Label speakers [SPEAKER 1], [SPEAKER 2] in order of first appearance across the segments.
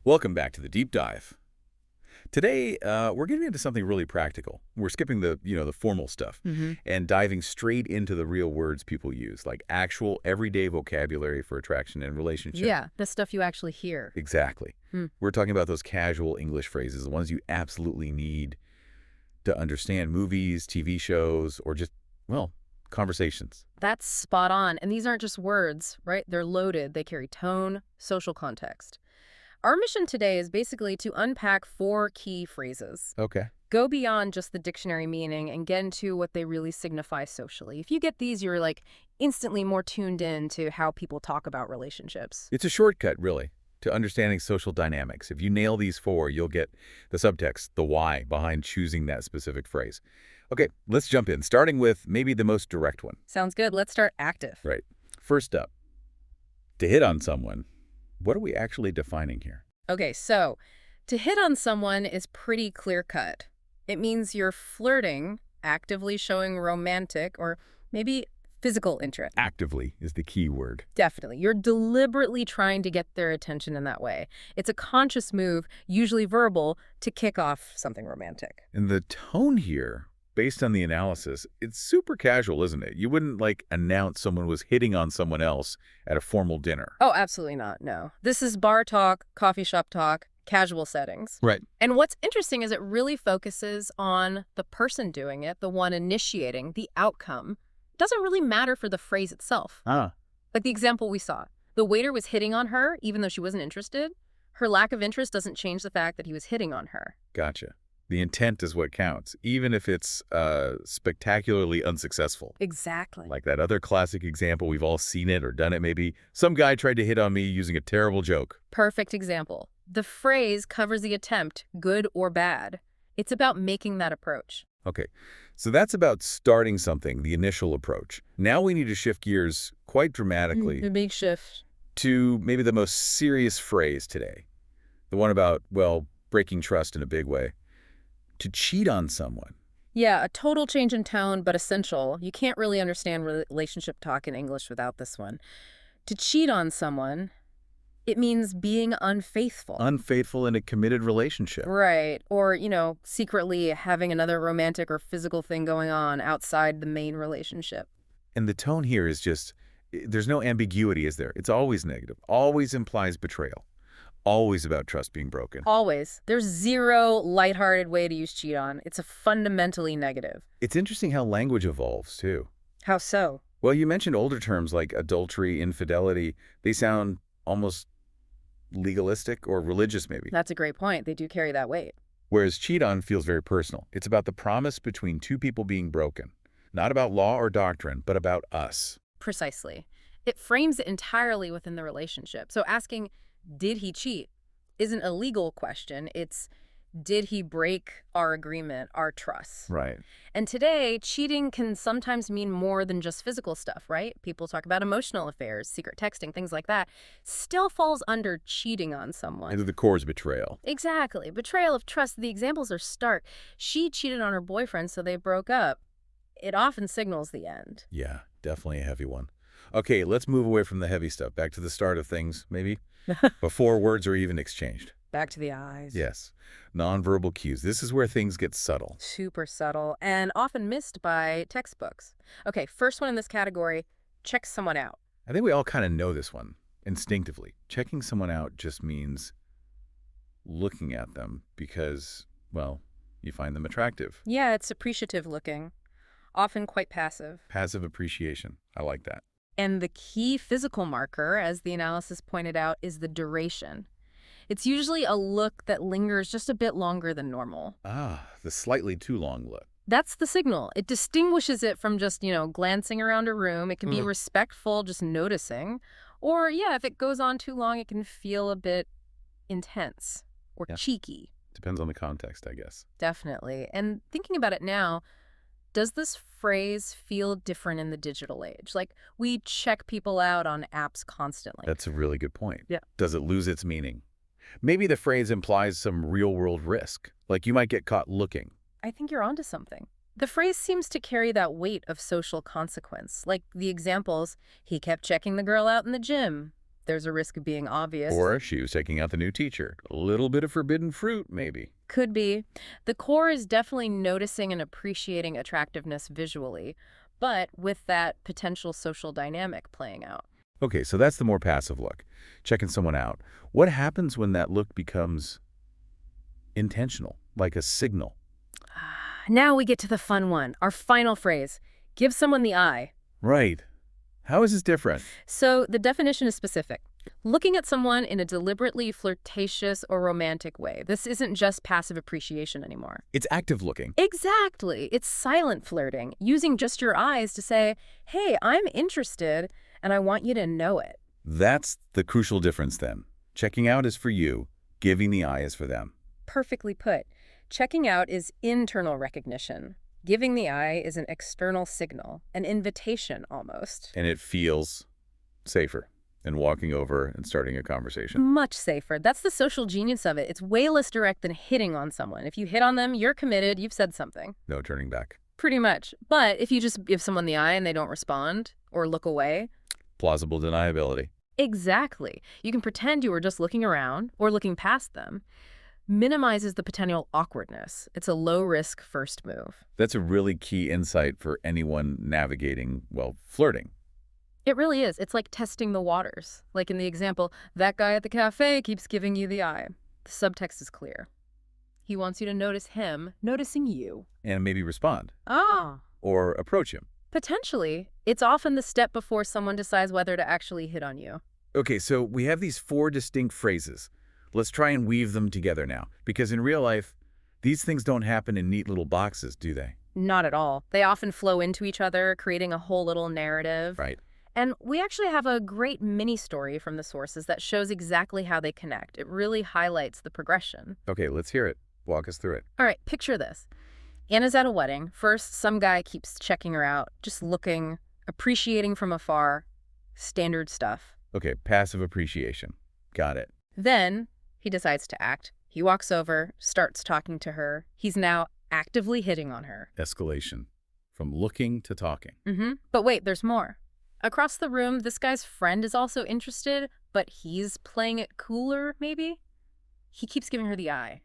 [SPEAKER 1] Welcome back to the deep dive. Today, we're getting into something really practical. We're skipping the formal stuff and diving straight into the real words people use, like actual everyday vocabulary for attraction and relationship.
[SPEAKER 2] Yeah, the stuff you actually hear.
[SPEAKER 1] Exactly. We're talking about those casual English phrases, the ones you absolutely need to understand movies, TV shows, or just, well, conversations.
[SPEAKER 2] That's spot on. And these aren't just words, right? They're loaded. They carry tone, social context. Our mission today is basically to unpack 4 key phrases.
[SPEAKER 1] Okay.
[SPEAKER 2] Go beyond just the dictionary meaning and get into what they really signify socially. If you get these, you're like instantly more tuned in to how people talk about relationships.
[SPEAKER 1] It's a shortcut, really, to understanding social dynamics. If you nail these 4, you'll get the subtext, the why behind choosing that specific phrase. Okay, let's jump in, starting with maybe the most direct one.
[SPEAKER 2] Sounds good. Let's start active.
[SPEAKER 1] Right. First up, to hit on someone. What are we actually defining here?
[SPEAKER 2] Okay, so to hit on someone is pretty clear-cut. It means you're flirting, actively showing romantic or maybe physical interest.
[SPEAKER 1] Actively is the key word.
[SPEAKER 2] Definitely. You're deliberately trying to get their attention in that way. It's a conscious move, usually verbal, to kick off something romantic.
[SPEAKER 1] And the tone here, based on the analysis, it's super casual, isn't it? You wouldn't, announce someone was hitting on someone else at a formal dinner.
[SPEAKER 2] Oh, absolutely not, no. This is bar talk, coffee shop talk, casual settings.
[SPEAKER 1] Right.
[SPEAKER 2] And what's interesting is it really focuses on the person doing it, the one initiating, the outcome. It doesn't really matter for the phrase itself.
[SPEAKER 1] Ah.
[SPEAKER 2] Like the example we saw. The waiter was hitting on her, even though she wasn't interested. Her lack of interest doesn't change the fact that he was hitting on her.
[SPEAKER 1] Gotcha. The intent is what counts, even if it's spectacularly unsuccessful.
[SPEAKER 2] Exactly.
[SPEAKER 1] Like that other classic example, we've all seen it or done it maybe. Some guy tried to hit on me using a terrible joke.
[SPEAKER 2] Perfect example. The phrase covers the attempt, good or bad. It's about making that approach.
[SPEAKER 1] Okay, so that's about starting something, the initial approach. Now we need to shift gears quite dramatically
[SPEAKER 2] A big shift.
[SPEAKER 1] to maybe the most serious phrase today. The one about, well, breaking trust in a big way. To cheat on someone.
[SPEAKER 2] Yeah, a total change in tone, but essential. You can't really understand relationship talk in English without this one. To cheat on someone, it means being unfaithful.
[SPEAKER 1] Unfaithful in a committed relationship.
[SPEAKER 2] Right. Or, secretly having another romantic or physical thing going on outside the main relationship.
[SPEAKER 1] And the tone here is just, there's no ambiguity, is there? It's always negative, always implies betrayal, always about trust being broken.
[SPEAKER 2] Always. There's zero lighthearted way to use cheat on. It's a fundamentally negative.
[SPEAKER 1] It's interesting how language evolves, too.
[SPEAKER 2] How so?
[SPEAKER 1] Well, you mentioned older terms like adultery, infidelity. They sound almost legalistic or religious, maybe.
[SPEAKER 2] That's a great point. They do carry that weight.
[SPEAKER 1] Whereas cheat on feels very personal. It's about the promise between two people being broken. Not about law or doctrine, but about us.
[SPEAKER 2] Precisely. It frames it entirely within the relationship. So asking, did he cheat, isn't a legal question. It's, did he break our agreement, our trust?
[SPEAKER 1] Right.
[SPEAKER 2] And today, cheating can sometimes mean more than just physical stuff, right? People talk about emotional affairs, secret texting, things like that. Still falls under cheating on someone.
[SPEAKER 1] And the core is betrayal.
[SPEAKER 2] Exactly. Betrayal of trust. The examples are stark. She cheated on her boyfriend, so they broke up. It often signals the end.
[SPEAKER 1] Yeah, definitely a heavy one. Okay, let's move away from the heavy stuff. Back to the start of things, maybe? Before words are even exchanged.
[SPEAKER 2] Back to the eyes.
[SPEAKER 1] Yes. Nonverbal cues. This is where things get subtle.
[SPEAKER 2] Super subtle and often missed by textbooks. Okay, first one in this category, check someone out.
[SPEAKER 1] I think we all kind of know this one instinctively. Checking someone out just means looking at them because, well, you find them attractive.
[SPEAKER 2] Yeah, it's appreciative looking, often quite passive.
[SPEAKER 1] Passive appreciation. I like that.
[SPEAKER 2] And the key physical marker, as the analysis pointed out, is the duration. It's usually a look that lingers just a bit longer than normal.
[SPEAKER 1] Ah, the slightly too long look.
[SPEAKER 2] That's the signal. It distinguishes it from just, glancing around a room. It can be respectful, just noticing. Or, yeah, if it goes on too long, it can feel a bit intense or cheeky.
[SPEAKER 1] Depends on the context, I guess.
[SPEAKER 2] Definitely. And thinking about it now, does this phrase feel different in the digital age? Like, we check people out on apps constantly.
[SPEAKER 1] That's a really good point.
[SPEAKER 2] Yeah.
[SPEAKER 1] Does it lose its meaning? Maybe the phrase implies some real-world risk, like you might get caught looking.
[SPEAKER 2] I think you're onto something. The phrase seems to carry that weight of social consequence, like the examples, he kept checking the girl out in the gym. there's a risk of being obvious.
[SPEAKER 1] Or she was checking out the new teacher. A little bit of forbidden fruit, maybe.
[SPEAKER 2] Could be. The core is definitely noticing and appreciating attractiveness visually, but with that potential social dynamic playing out.
[SPEAKER 1] Okay, so that's the more passive look, checking someone out. What happens when that look becomes intentional, like a signal?
[SPEAKER 2] Now we get to the fun one, our final phrase. Give someone the eye.
[SPEAKER 1] Right. How is this different?
[SPEAKER 2] So the definition is specific. Looking at someone in a deliberately flirtatious or romantic way. This isn't just passive appreciation anymore.
[SPEAKER 1] It's active looking.
[SPEAKER 2] Exactly. It's silent flirting, using just your eyes to say, hey, I'm interested, and I want you to know it.
[SPEAKER 1] That's the crucial difference then. Checking out is for you, giving the eye is for them.
[SPEAKER 2] Perfectly put. Checking out is internal recognition. Giving the eye is an external signal, an invitation almost.
[SPEAKER 1] And it feels safer than walking over and starting a conversation.
[SPEAKER 2] Much safer. That's the social genius of it. It's way less direct than hitting on someone. If you hit on them, you're committed, you've said something.
[SPEAKER 1] No turning back.
[SPEAKER 2] Pretty much. But if you just give someone the eye and they don't respond or look away.
[SPEAKER 1] Plausible deniability.
[SPEAKER 2] Exactly. You can pretend you were just looking around or looking past them. Minimizes the potential awkwardness. It's a low-risk first move.
[SPEAKER 1] That's a really key insight for anyone navigating, well, flirting.
[SPEAKER 2] It really is. It's like testing the waters. Like in the example, that guy at the cafe keeps giving you the eye. The subtext is clear. He wants you to notice him noticing you.
[SPEAKER 1] And maybe respond.
[SPEAKER 2] Ah.
[SPEAKER 1] Or approach him.
[SPEAKER 2] Potentially. It's often the step before someone decides whether to actually hit on you.
[SPEAKER 1] Okay, so we have these 4 distinct phrases. Let's try and weave them together now. Because in real life, these things don't happen in neat little boxes, do they?
[SPEAKER 2] Not at all. They often flow into each other, creating a whole little narrative.
[SPEAKER 1] Right.
[SPEAKER 2] And we actually have a great mini story from the sources that shows exactly how they connect. It really highlights the progression.
[SPEAKER 1] Okay, let's hear it. Walk us through it.
[SPEAKER 2] All right, picture this. Anna's at a wedding. First, some guy keeps checking her out, just looking, appreciating from afar. Standard stuff.
[SPEAKER 1] Okay, passive appreciation. Got it.
[SPEAKER 2] Then he decides to act. He walks over, starts talking to her. He's now actively hitting on her.
[SPEAKER 1] Escalation. From looking to talking.
[SPEAKER 2] But wait, there's more. Across the room, this guy's friend is also interested, but he's playing it cooler, maybe? He keeps giving her the eye.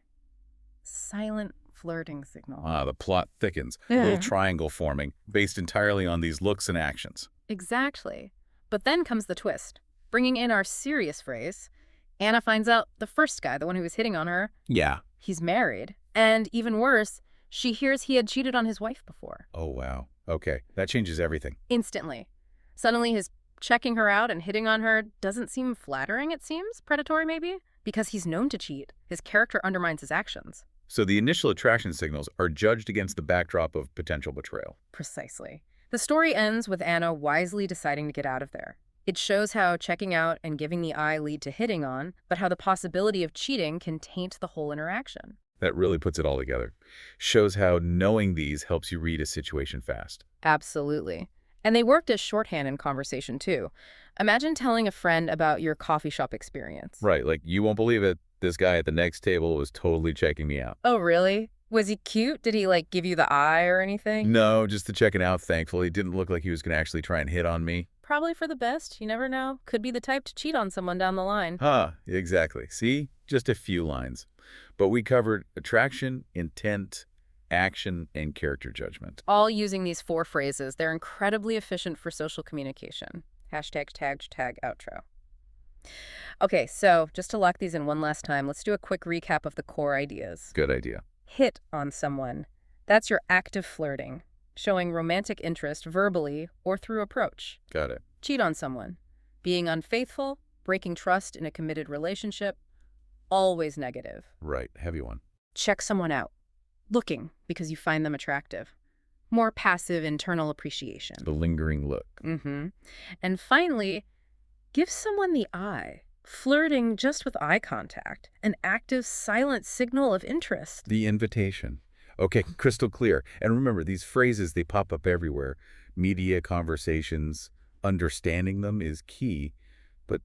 [SPEAKER 2] Silent flirting signal.
[SPEAKER 1] Ah, the plot thickens. A little triangle forming, based entirely on these looks and actions.
[SPEAKER 2] Exactly. But then comes the twist. Bringing in our serious phrase, Anna finds out the first guy, the one who was hitting on her,
[SPEAKER 1] Yeah.
[SPEAKER 2] he's married. And even worse, she hears he had cheated on his wife before.
[SPEAKER 1] Oh, wow. Okay, that changes everything.
[SPEAKER 2] Instantly. Suddenly his checking her out and hitting on her doesn't seem flattering, it seems. Predatory, maybe? Because he's known to cheat. His character undermines his actions.
[SPEAKER 1] So the initial attraction signals are judged against the backdrop of potential betrayal.
[SPEAKER 2] Precisely. The story ends with Anna wisely deciding to get out of there. It shows how checking out and giving the eye lead to hitting on, but how the possibility of cheating can taint the whole interaction.
[SPEAKER 1] That really puts it all together. Shows how knowing these helps you read a situation fast.
[SPEAKER 2] Absolutely. And they worked as shorthand in conversation, too. Imagine telling a friend about your coffee shop experience.
[SPEAKER 1] Right, like, you won't believe it. This guy at the next table was totally checking me out.
[SPEAKER 2] Oh, really? Was he cute? Did he, give you the eye or anything?
[SPEAKER 1] No, just to check it out, thankfully. Didn't look like he was going to actually try and hit on me.
[SPEAKER 2] Probably for the best. You never know. Could be the type to cheat on someone down the line.
[SPEAKER 1] Exactly. See? Just a few lines. But we covered attraction, intent, action, and character judgment.
[SPEAKER 2] All using these 4 phrases. They're incredibly efficient for social communication. Hashtag, tag, outro. Okay, so just to lock these in one last time, let's do a quick recap of the core ideas.
[SPEAKER 1] Good idea.
[SPEAKER 2] Hit on someone. That's your active flirting, showing romantic interest verbally or through approach.
[SPEAKER 1] Got it.
[SPEAKER 2] Cheat on someone. Being unfaithful, breaking trust in a committed relationship. Always negative.
[SPEAKER 1] Right. Heavy one.
[SPEAKER 2] Check someone out. Looking because you find them attractive. More passive internal appreciation.
[SPEAKER 1] The lingering look.
[SPEAKER 2] And finally, give someone the eye. Flirting just with eye contact. An active, silent signal of interest.
[SPEAKER 1] The invitation. Okay, crystal clear. And remember, these phrases, they pop up everywhere. Media, conversations, understanding them is key. But,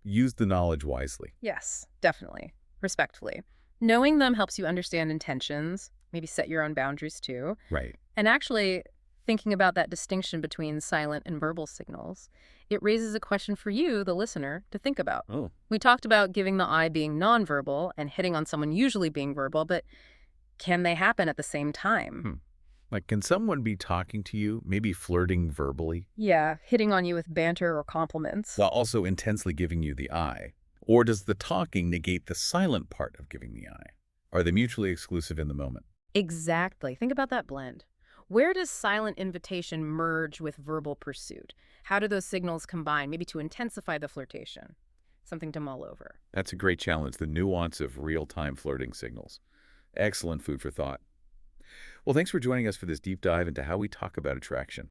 [SPEAKER 1] use the knowledge wisely.
[SPEAKER 2] Yes, definitely. Respectfully. Knowing them helps you understand intentions, maybe set your own boundaries too.
[SPEAKER 1] Right.
[SPEAKER 2] And actually, thinking about that distinction between silent and verbal signals, it raises a question for you, the listener, to think about.
[SPEAKER 1] Oh,
[SPEAKER 2] We talked about giving the eye being nonverbal and hitting on someone usually being verbal, but can they happen at the same time?
[SPEAKER 1] like can someone be talking to you, maybe flirting verbally,
[SPEAKER 2] Yeah, hitting on you with banter or compliments.
[SPEAKER 1] while also intensely giving you the eye? Or does the talking negate the silent part of giving the eye? Are they mutually exclusive in the moment?
[SPEAKER 2] Exactly. Think about that blend. Where does silent invitation merge with verbal pursuit? How do those signals combine, maybe to intensify the flirtation? Something to mull over.
[SPEAKER 1] That's a great challenge, the nuance of real-time flirting signals. Excellent food for thought. Well, thanks for joining us for this deep dive into how we talk about attraction.